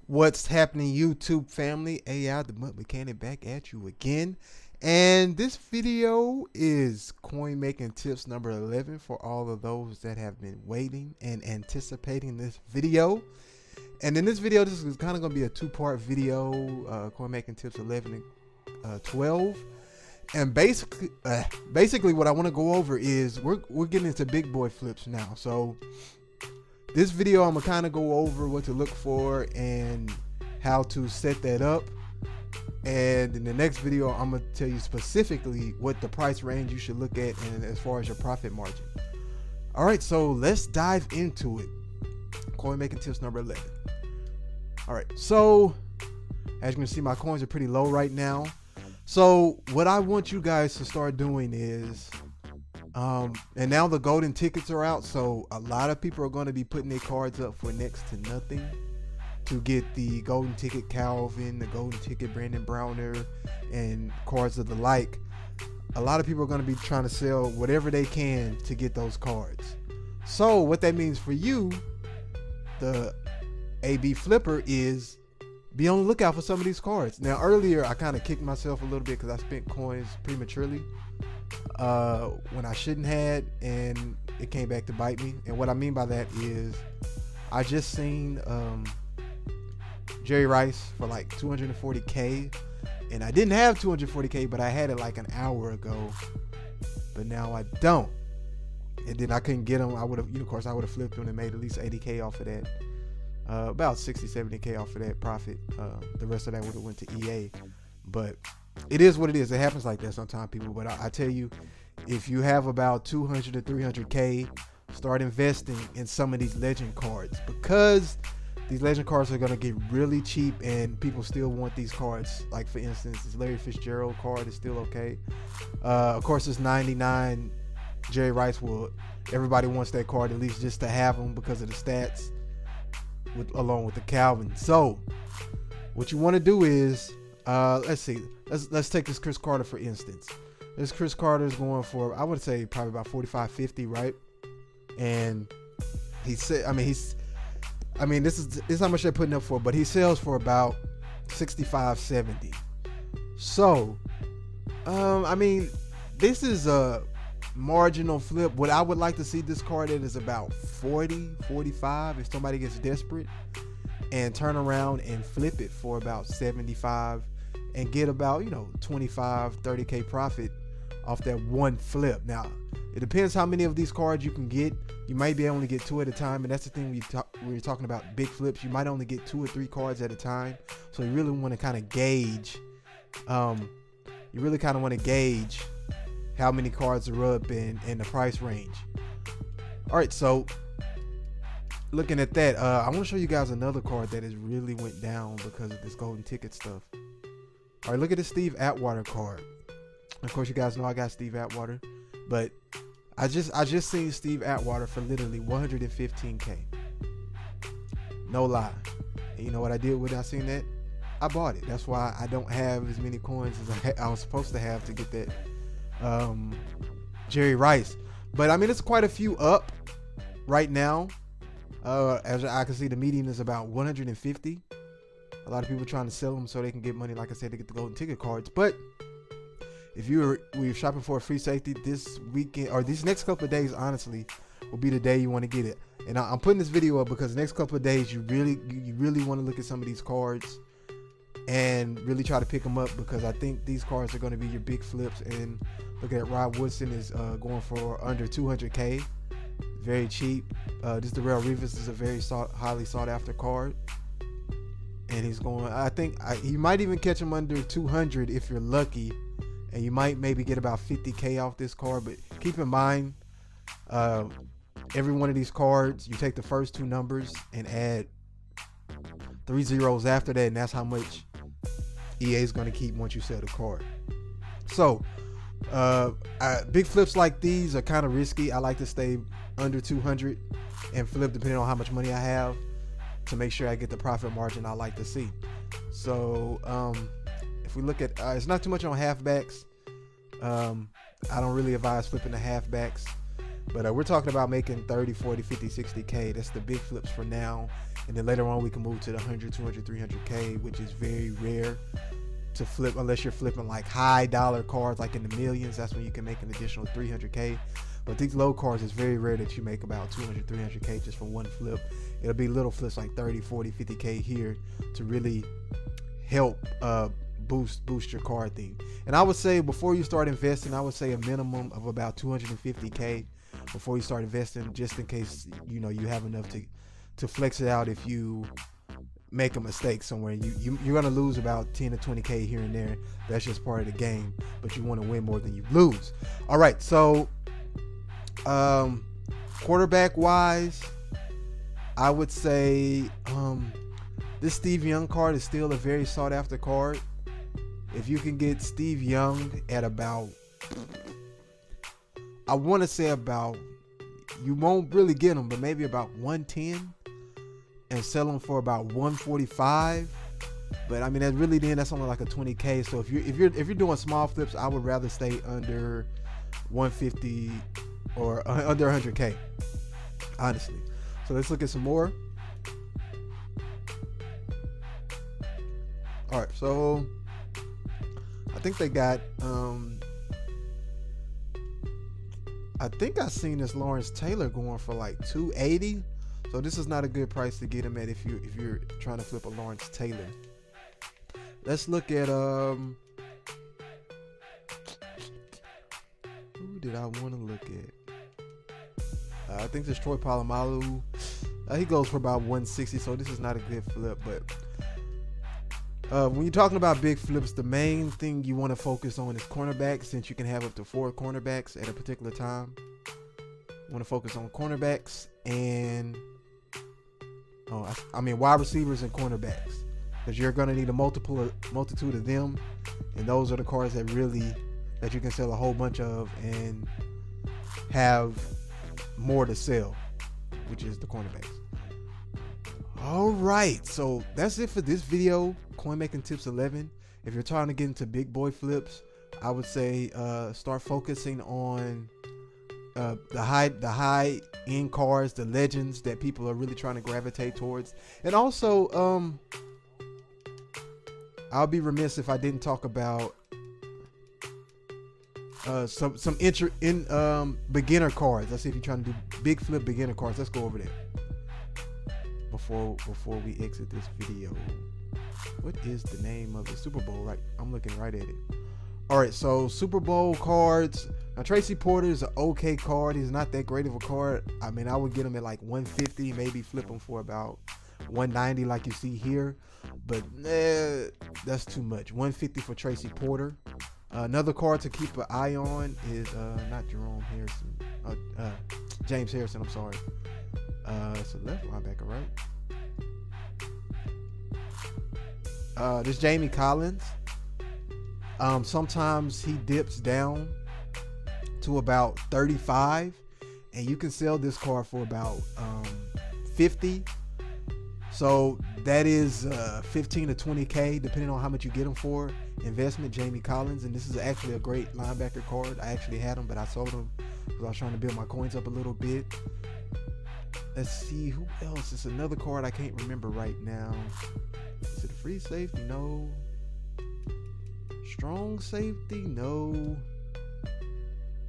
What's happening, YouTube family? AI the Mud Mechanic back at you again. And this video is coin making tips number 11 for all of those that have been waiting and anticipating this video. And in this video, this is kind of going to be a two-part video, coin making tips 11 and 12. And basically what I want to go over is we're getting into big boy flips now. So this video, I'm gonna kind of go over what to look for and how to set that up. And in the next video, I'm gonna tell you specifically what the price range you should look at and as far as your profit margin. All right, so let's dive into it. Coin making tips number 11. All right, so as you can see, my coins are pretty low right now. So what I want you guys to start doing is, and now the golden tickets are out, so a lot of people are going to be putting their cards up for next to nothing to get the golden ticket Calvin, the golden ticket Brandon Browner, and cards of the like. A lot of people are going to be trying to sell whatever they can to get those cards. So what that means for you, the AB flipper, is be on the lookout for some of these cards. Now earlier I kind of kicked myself a little bit because I spent coins prematurely when I shouldn't had, and it came back to bite me. And what I mean by that is I just seen Jerry Rice for like 240k, and I didn't have 240k, but I had it like an hour ago, but now I don't. And then I couldn't get them. I would have, of course I would have flipped them and made at least 80k off of that. About 60-70k off of that profit. The rest of that would have went to EA, but it is what it is. It happens like that sometimes, people. But I tell you, if you have about 200 to 300k, start investing in some of these legend cards, because these legend cards are going to get really cheap and people still want these cards. Like for instance, this Larry Fitzgerald card is still okay. Of course, this 99 Jerry Rice, everybody wants that card at least just to have them because of the stats, along with the Calvin. So what you want to do is, let's see, let's take this Chris Carter for instance. This Chris Carter is going for, I would say, probably about 45-50, right? And he said, this is how much they're putting up for, but he sells for about 65-70. So this is a marginal flip. What I would like to see this card at is about 40-45 if somebody gets desperate, and turn around and flip it for about 75 and get about 25-30k profit off that one flip. Now it depends how many of these cards you can get. You might be able to get 2 at a time, and that's the thing when you're talking about big flips. You might only get 2 or 3 cards at a time, so you really want to kind of gauge how many cards are up in the price range. All right, so looking at that, I want to show you guys another card that has really went down because of this golden ticket stuff. All right, look at this Steve Atwater card. Of course, you guys know I got Steve Atwater, but I just seen Steve Atwater for literally 115k. No lie. And you know what I did when I seen that? I bought it. That's why I don't have as many coins as I was supposed to have to get that Jerry Rice. But it's quite a few up right now. As I can see, the median is about 150. A lot of people trying to sell them so they can get money, like I said, to get the golden ticket cards. But if you're shopping for a free safety this weekend, or these next couple of days, honestly, will be the day you want to get it. And I'm putting this video up because the next couple of days you really want to look at some of these cards and really try to pick them up, because I think these cards are going to be your big flips. And look at Rod Woodson is going for under 200k, very cheap. This Darrelle Revis is a very highly sought after card, and he's going, I think you might even catch him under 200 if you're lucky, and you might maybe get about 50k off this card. But keep in mind, every one of these cards, you take the first 2 numbers and add 3 zeros after that, and that's how much EA is going to keep once you sell the card. So big flips like these are kind of risky. I like to stay under 200 and flip depending on how much money I have, to make sure I get the profit margin I like to see. So if we look at, it's not too much on halfbacks. I don't really advise flipping the halfbacks. But we're talking about making 30, 40, 50, 60K. That's the big flips for now. And then later on, we can move to the 100, 200, 300K, which is very rare to flip unless you're flipping like high dollar cards, like in the millions. That's when you can make an additional 300K. But these low cards, it's very rare that you make about 200, 300K just from one flip. It'll be little flips like 30, 40, 50K here to really help boost your card thing. And I would say before you start investing, I would say a minimum of about 250K before you start investing, just in case you have enough to flex it out if you make a mistake somewhere. You're gonna lose about 10 to 20K here and there. That's just part of the game, but you want to win more than you lose. All right, so quarterback wise, I would say this Steve Young card is still a very sought after card. If you can get Steve Young at about, I want to say about, you won't really get him, but maybe about 110, and sell them for about 145. But I mean, that's only like a 20K. So if you're doing small flips, I would rather stay under 150 or under 100K, honestly. So let's look at some more. All right, so I think they got I think I seen this Lawrence Taylor going for like 280. So this is not a good price to get him at if you're trying to flip a Lawrence Taylor. Let's look at who did I want to look at? I think this Troy Polamalu. He goes for about 160, so this is not a good flip. But when you're talking about big flips, the main thing you want to focus on is cornerbacks, since you can have up to 4 cornerbacks at a particular time. You want to focus on cornerbacks and wide receivers and cornerbacks, because you're going to need a multitude of them, and those are the cards that you can sell a whole bunch of and have more to sell, which is the cornerbacks. All right, so that's it for this video, Coin Making Tips 11. If you're trying to get into big boy flips, I would say start focusing on the high end cards, the legends that people are really trying to gravitate towards. And also I'll be remiss if I didn't talk about some beginner cards. Let's see if you're trying to do big flip beginner cards. Let's go over there before we exit this video. What is the name of the Super Bowl? Right, I'm looking right at it. All right, so Super Bowl cards. Now Tracy Porter is an okay card. He's not that great of a card. I mean, I would get him at like 150, maybe flip him for about 190 like you see here, but that's too much. 150 for Tracy Porter. Another card to keep an eye on is not Jerome Harrison, James Harrison, I'm sorry. It's a left linebacker, right? This Jamie Collins. Sometimes he dips down to about 35, and you can sell this card for about 50. So that is 15 to 20K, depending on how much you get him for. Investment, Jamie Collins, and this is actually a great linebacker card. I actually had him, but I sold him because I was trying to build my coins up a little bit. Let's see who else. It's another card I can't remember right now. Is it a free safety? No. Strong safety? No.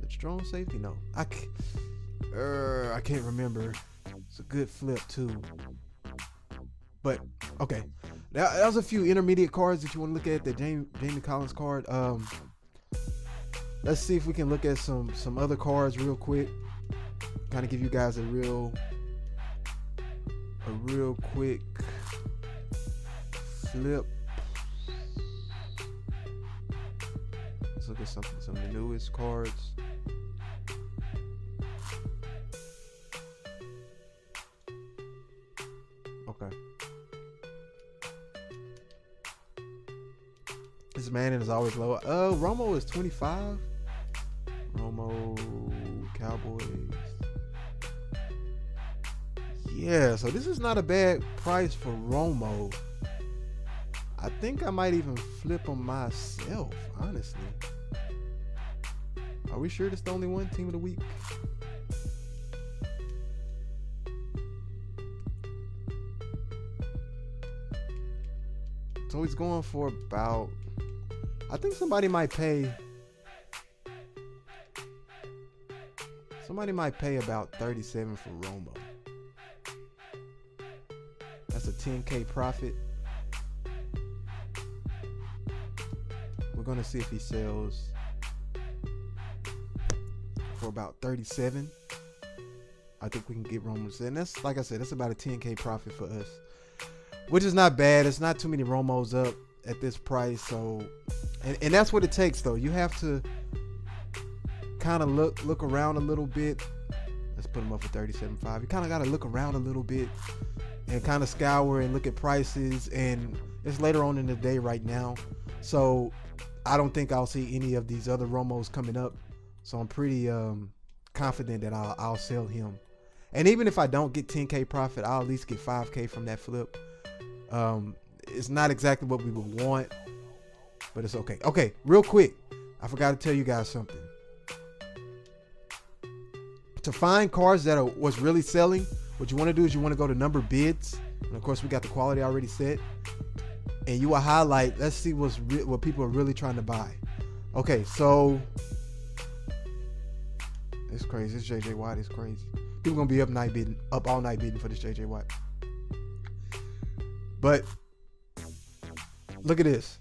The strong safety? No. I can't remember. It's a good flip too. But okay, that was a few intermediate cards that you want to look at. The Jamie Collins card. Let's see if we can look at some other cards real quick. Kind of give you guys a real quick flip. Let's look at some of the newest cards. Okay. This Madden is always low. Romo is 25. Romo, Cowboys. Yeah, so this is not a bad price for Romo. I think I might even flip him myself, honestly. Are we sure this is the only one? Team of the week? So he's going for about, I think somebody might pay about 37 for Romo. That's a 10K profit. We're gonna see if he sells for about 37. I think we can get Romos, and that's, like I said, that's about a 10K profit for us, which is not bad. It's not too many Romos up at this price. So, and that's what it takes, though. You have to kind of look around a little bit. Let's put them up for 37.5. You kind of got to look around a little bit and kind of scour and look at prices. And it's later on in the day right now, so I don't think I'll see any of these other Romos coming up. So I'm pretty confident that I'll sell him. And even if I don't get 10K profit, I'll at least get 5K from that flip. It's not exactly what we would want, but it's okay. Okay, real quick, I forgot to tell you guys something. To find cards that was really selling, what you want to do is you want to go to number bids, and of course we got the quality already set, and you will highlight. Let's see what people are really trying to buy. Okay, so it's crazy. This JJ Watt is crazy. People gonna be up all night bidding for this JJ Watt. But look at this.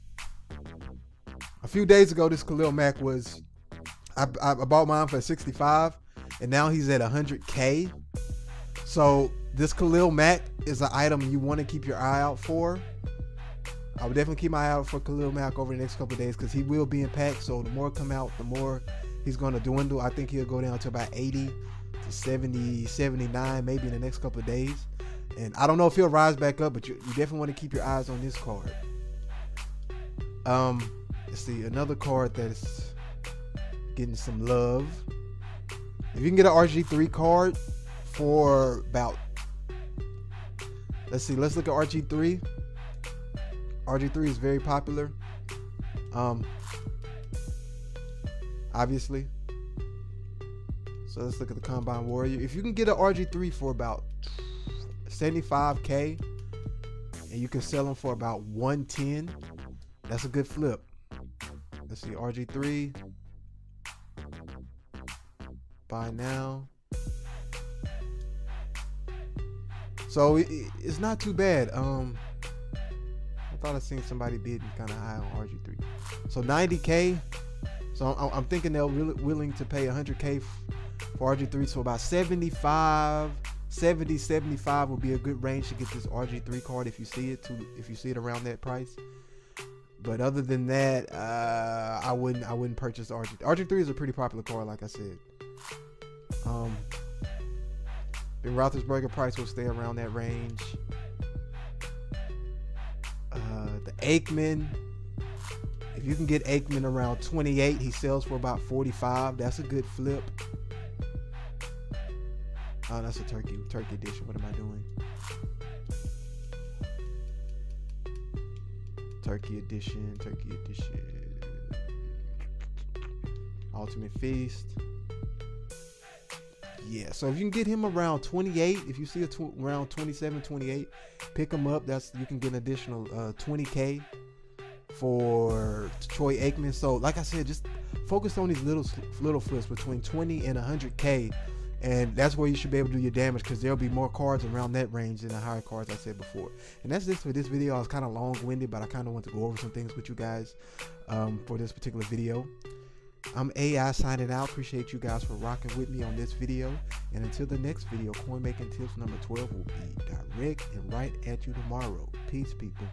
A few days ago, this Khalil Mack was, I bought mine for 65, and now he's at 100K. So this Khalil Mack is an item you want to keep your eye out for. I would definitely keep my eye out for Khalil Mack over the next couple of days, because he will be in packs. So the more come out, the more he's going to dwindle. I think he'll go down to about 80 to 70, 79, maybe in the next couple of days. And I don't know if he'll rise back up, but you definitely want to keep your eyes on this card. Let's see, another card that's getting some love. If you can get an RG3 card for about, let's look at RG3. RG3 is very popular. Obviously. So let's look at the Combine Warrior. If you can get an RG3 for about 75K and you can sell them for about 110, that's a good flip. Let's see, RG3, buy now. So it's not too bad. I thought I seen somebody bidding kind of high on RG3. So 90K. So I'm thinking they're really willing to pay 100K for RG3. So about 75 would be a good range to get this RG3 card if you see it around that price. But other than that, I wouldn't purchase RG3. RG3 is a pretty popular card, like I said. Ben Roethlisberger price will stay around that range. The Aikman, if you can get Aikman around 28, he sells for about 45. That's a good flip. Oh, that's a turkey edition. What am I doing? Turkey edition. Ultimate Feast. Yeah, so if you can get him around 28, if you see around 27, 28, pick him up. You can get an additional 20K for Troy Aikman. So like I said, just focus on these little flips between 20 and 100K, and that's where you should be able to do your damage, because there'll be more cards around that range than the higher cards I said before. And that's it for this video. I was kind of long-winded, but I kind of want to go over some things with you guys for this particular video. I'm AI signing out. Appreciate you guys for rocking with me on this video. And until the next video, coin making tips number 12 will be direct and right at you tomorrow. Peace, people.